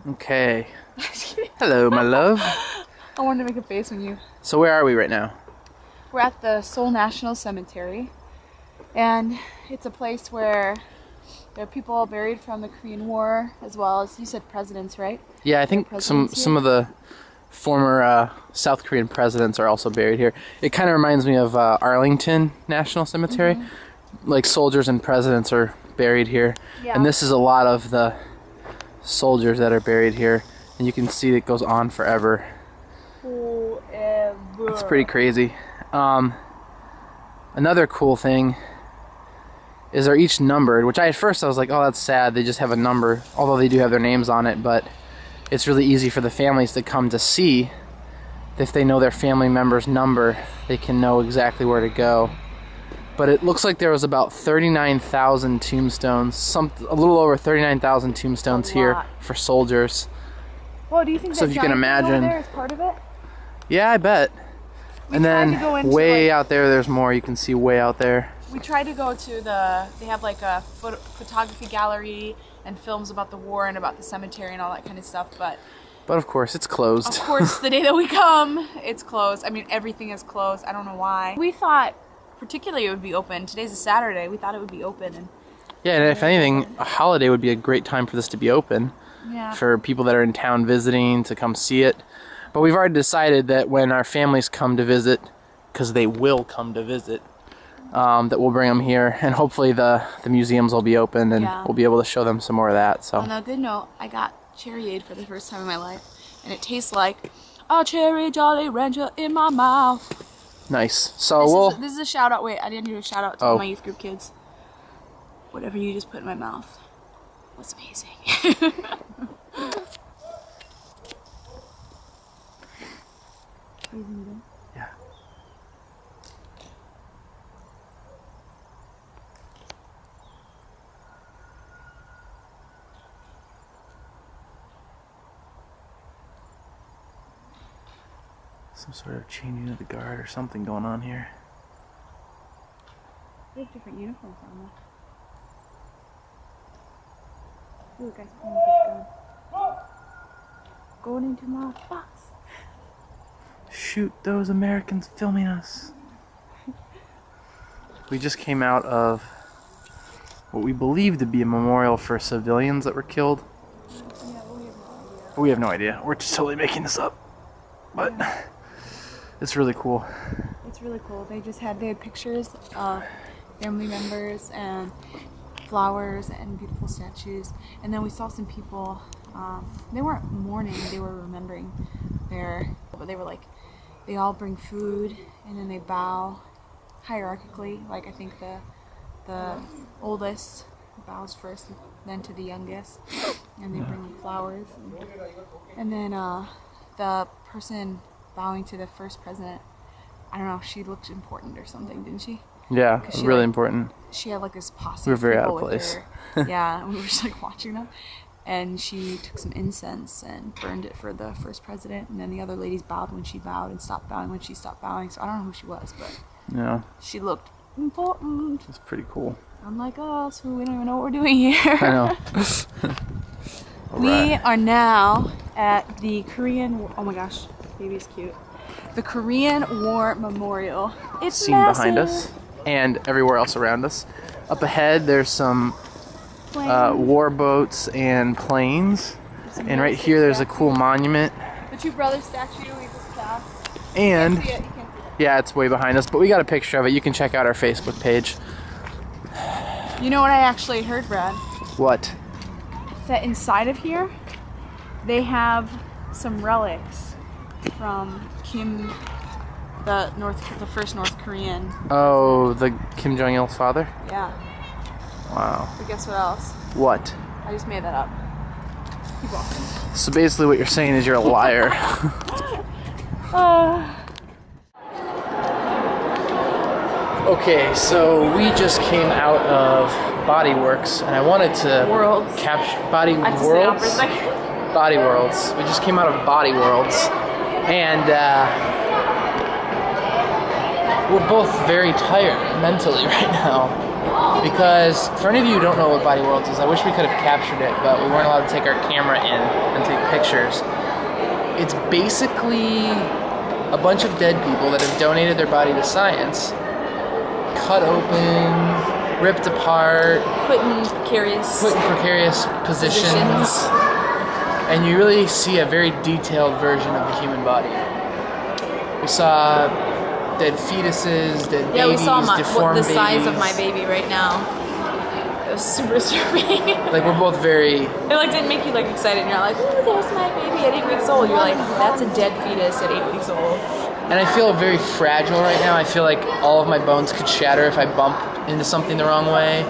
Okay. Hello, my love. I wanted to make a face when you... So where are we right now? We're at the Seoul National Cemetery, and it's a place where there are people buried from the Korean War, as well as, you said presidents, right? Yeah, I think some of the former South Korean presidents are also buried here. It kind of reminds me of Arlington National Cemetery. Like soldiers and presidents are buried here. Yeah. And this is a lot of the soldiers that are buried here. And you can see it goes on forever. Forever. It's pretty crazy. Another cool thing is they're each numbered, which at first I was like, oh, that's sad. They just have a number, although they do have their names on it. But it's really easy for the families to come to see. If they know their family member's number, they can know exactly where to go. But it looks like there was about 39,000 tombstones, a little over 39,000 tombstones here for soldiers. Well, do you think so? If you can imagine, there is part of it? Yeah, I bet. And then way out there, there's more. You can see way out there. We tried to go to they have like a photography gallery and films about the war and about the cemetery and all that kind of stuff, but of course it's closed. Of course, the day that we come, it's closed. I mean, everything is closed. I don't know why. We thought particularly it would be open. Today's a Saturday. We thought it would be open. And if anything, a holiday would be a great time for this to be open. Yeah. For people that are in town visiting to come see it. But we've already decided that when our families come to visit, because they will come to visit, that we'll bring them here, and hopefully the museums will be open, and we'll be able to show them some more of that. So. On a good note, I got cherryade for the first time in my life, and it tastes like a cherry Jolly Rancher in my mouth. Nice. So this is a shout out. Wait, I didn't do a shout out to all my youth group kids. Whatever you just put in my mouth was amazing. Yeah. Some sort of changing of the guard or something going on here. They have different uniforms on them. Ooh, the guy's playing with his gun. Going into my box. Shoot those Americans filming us. We just came out of what we believe to be a memorial for civilians that were killed. Yeah, we have no idea. We're just totally making this up. But it's really cool. It's really cool. They had pictures of family members and flowers and beautiful statues. And then we saw some people, they weren't mourning, they were remembering but they were like, they all bring food and then they bow hierarchically. Like I think the oldest bows first, then to the youngest, and they bring flowers. And then the person bowing to the first president, I don't know, she looked important or something, didn't she? Yeah, really important. She had like this posse. We were very out of place. Yeah, and we were just like watching them. And she took some incense and burned it for the first president. And then the other ladies bowed when she bowed and stopped bowing when she stopped bowing. So I don't know who she was, but she looked important. It's pretty cool. Unlike us, who we don't even know what we're doing here. I know. We are now at the Korean, oh my gosh, baby's cute. The Korean War Memorial. It's seen behind us and everywhere else around us. Up ahead, there's some war boats and planes. And right here, there's a cool monument. The two brothers statue we just passed. And you can't see it. yeah, it's way behind us, but we got a picture of it. You can check out our Facebook page. You know what I actually heard, Brad? What? That inside of here, they have some relics from Kim, the first North Korean. Oh, the Kim Jong-il's father? Yeah. Wow. But guess what else? What? I just made that up. Keep walking. So basically what you're saying is you're a liar. Okay, so we just came out of Body Works, and I wanted to capture Body Worlds. Body Worlds. We just came out of Body Worlds, and we're both very tired mentally right now. Because for any of you who don't know what Body Worlds is, I wish we could have captured it, but we weren't allowed to take our camera in and take pictures. It's basically a bunch of dead people that have donated their body to science, cut open, ripped apart, put in precarious positions, and you really see a very detailed version of the human body. We saw dead fetuses, dead babies, we saw deformed the size babies. of my baby right now. It was super disturbing. Like, we're both very... It like didn't make you like excited. You're like, ooh, there's my baby at 8 weeks old. You're like, that's a dead fetus at 8 weeks old. And I feel very fragile right now. I feel like all of my bones could shatter if I bump into something the wrong way,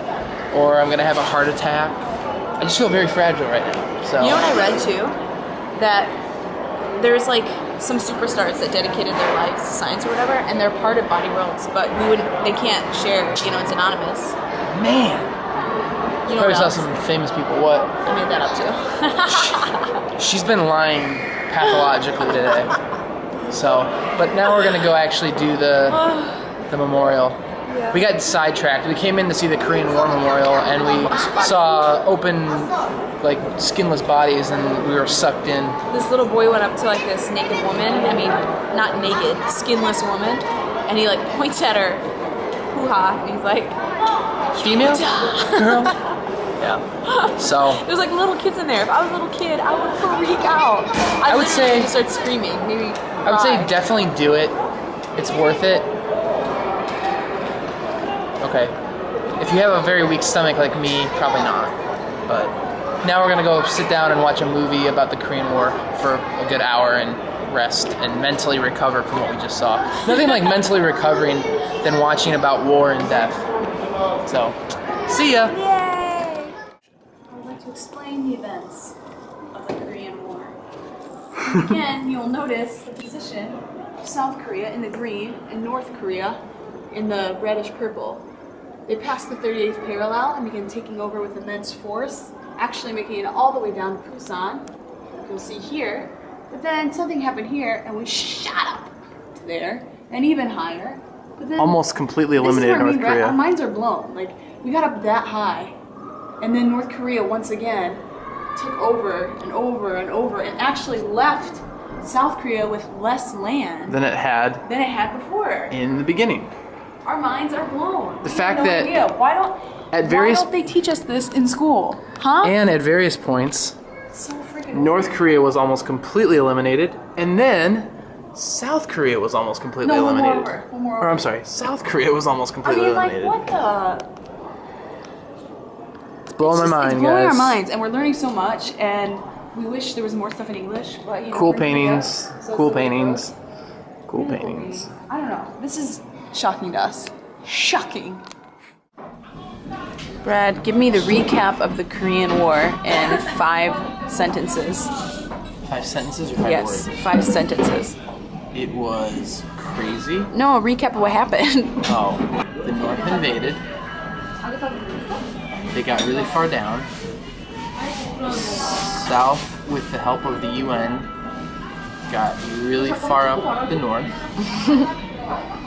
or I'm gonna have a heart attack. I just feel very fragile right now. So you know what I read too? That there's like some superstars that dedicated their lives to science or whatever, and they're part of Body Worlds, but they can't share. You know, it's anonymous. Man. You know Probably what saw else? some famous people. What? I made that up too. She's been lying pathologically today. So, but now we're gonna go actually do the memorial. Yeah. We got sidetracked. We came in to see the Korean War Memorial, and we saw open, like, skinless bodies, and we were sucked in. This little boy went up to like this naked woman. I mean, not naked, skinless woman, and he like points at her, hoo-ha, and he's like, Female? Girl? Yeah. So. There's like little kids in there. If I was a little kid, I would freak out. I would say just start screaming. Maybe. I would say definitely do it. It's worth it. Okay. If you have a very weak stomach like me, probably not. But now we're gonna go sit down and watch a movie about the Korean War for a good hour and rest and mentally recover from what we just saw. Nothing like mentally recovering than watching about war and death. So, see ya. Yay! I would like to explain the events of the Korean War. Again, you'll notice the position of South Korea in the green and North Korea in the reddish purple. They passed the 38th parallel and began taking over with immense force, actually making it all the way down to Busan. You'll see here. But then something happened here and we shot up to there and even higher. But then Almost completely eliminated North right? Korea. Our minds are blown. Like, we got up that high, and then North Korea once again took over and over and over, and actually left South Korea with less land Than it had before. in the beginning. Our minds are blown. The We fact have no that idea. Why various- don't they teach us this in school? Huh? And at various points, So freaking North Korea was almost completely eliminated, and then South Korea was almost completely No, one more eliminated. over. One more Or over. I'm sorry, South Korea was almost I completely mean, like, eliminated. what the? It's blowing my mind, It's blowing guys. our minds, and we're learning so much, and we wish there was more stuff in English. But, you know, Cool we're in Korea, paintings, so cool it's the way it paintings, goes. cool Really cool paintings. I don't know. This is shocking to us. Shocking. Brad, give me the recap of the Korean War in 5 sentences. 5 sentences or 5 Yes, words? 5 sentences. It was crazy. No, a recap of what happened. Oh, the North invaded. They got really far down. South, with the help of the UN, got really far up the north.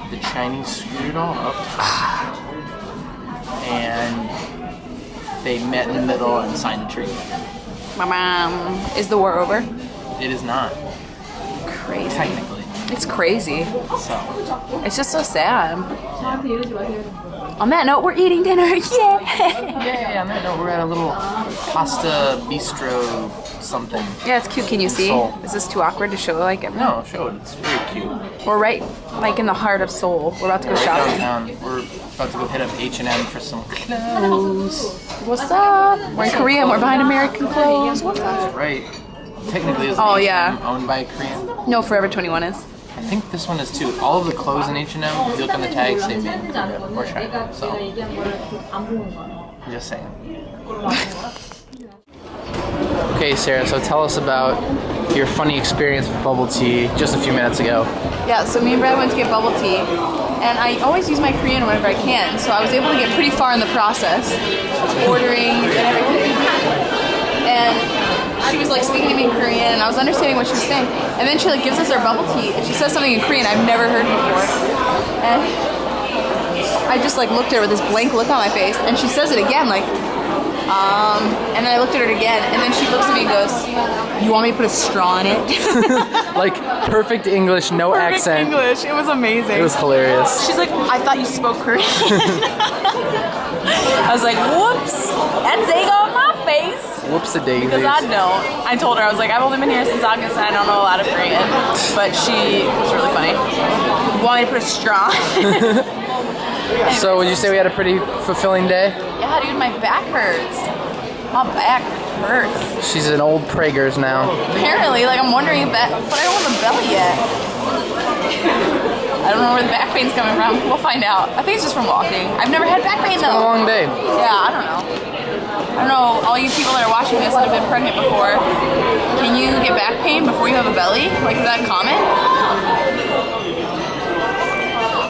The Chinese screwed it all up. And they met in the middle and signed a treaty. Is the war over? It is not, Crazy. technically. It's crazy. So, It's just so sad. On that note, we're eating dinner. Yay! yeah, on that note, we're at a little pasta bistro something. Yeah, it's cute. Can you see? Seoul. Is this too awkward to show? Like, No, show it. It's very cute. we're right, like in the heart of Seoul. We're about to go Right shopping. downtown. We're about to go hit up H&M for some clothes. What's up? We're in Korea and we're buying American clothes. What's up? Right. Technically, is Oh, H&M yeah. owned by a Korean? No, Forever 21 is. I think this one is too. All of the clothes in H&M, if you look on the tags, say made in Korea or China. So, I'm just saying. Okay, Sarah, so tell us about your funny experience with bubble tea just a few minutes ago. Yeah, so me and Brad went to get bubble tea, and I always use my Korean whenever I can, so I was able to get pretty far in the process, ordering and everything. And she was like speaking to me in Korean, and I was understanding what she was saying. And then she like gives us our bubble tea, and she says something in Korean I've never heard before. And I just like looked at her with this blank look on my face, and she says it again, like, and then I looked at her again, and then she looks at me and goes, "You want me to put a straw in it?" Like perfect English, no Perfect accent. English. It was amazing. It was hilarious. She's like, "I thought you spoke Korean." I was like, "Whoops, that's egg on my face." Whoops-a-daisies. Because I don't. I told her, I was like, I've only been here since August and I don't know a lot of Korean. But she was really funny. You want me to put a straw? So would you say we had a pretty fulfilling day? Yeah, dude, my back hurts. My back hurts. She's an old Prager's now. Apparently, like I'm wondering if that, but I don't have a belly yet. I don't know where the back pain's coming from. We'll find out. I think it's just from walking. I've never had back pain It's been a though. long day. Yeah, I don't know. I don't know, all you people that are watching this that have been pregnant before, can you get back pain before you have a belly? Like, is that common?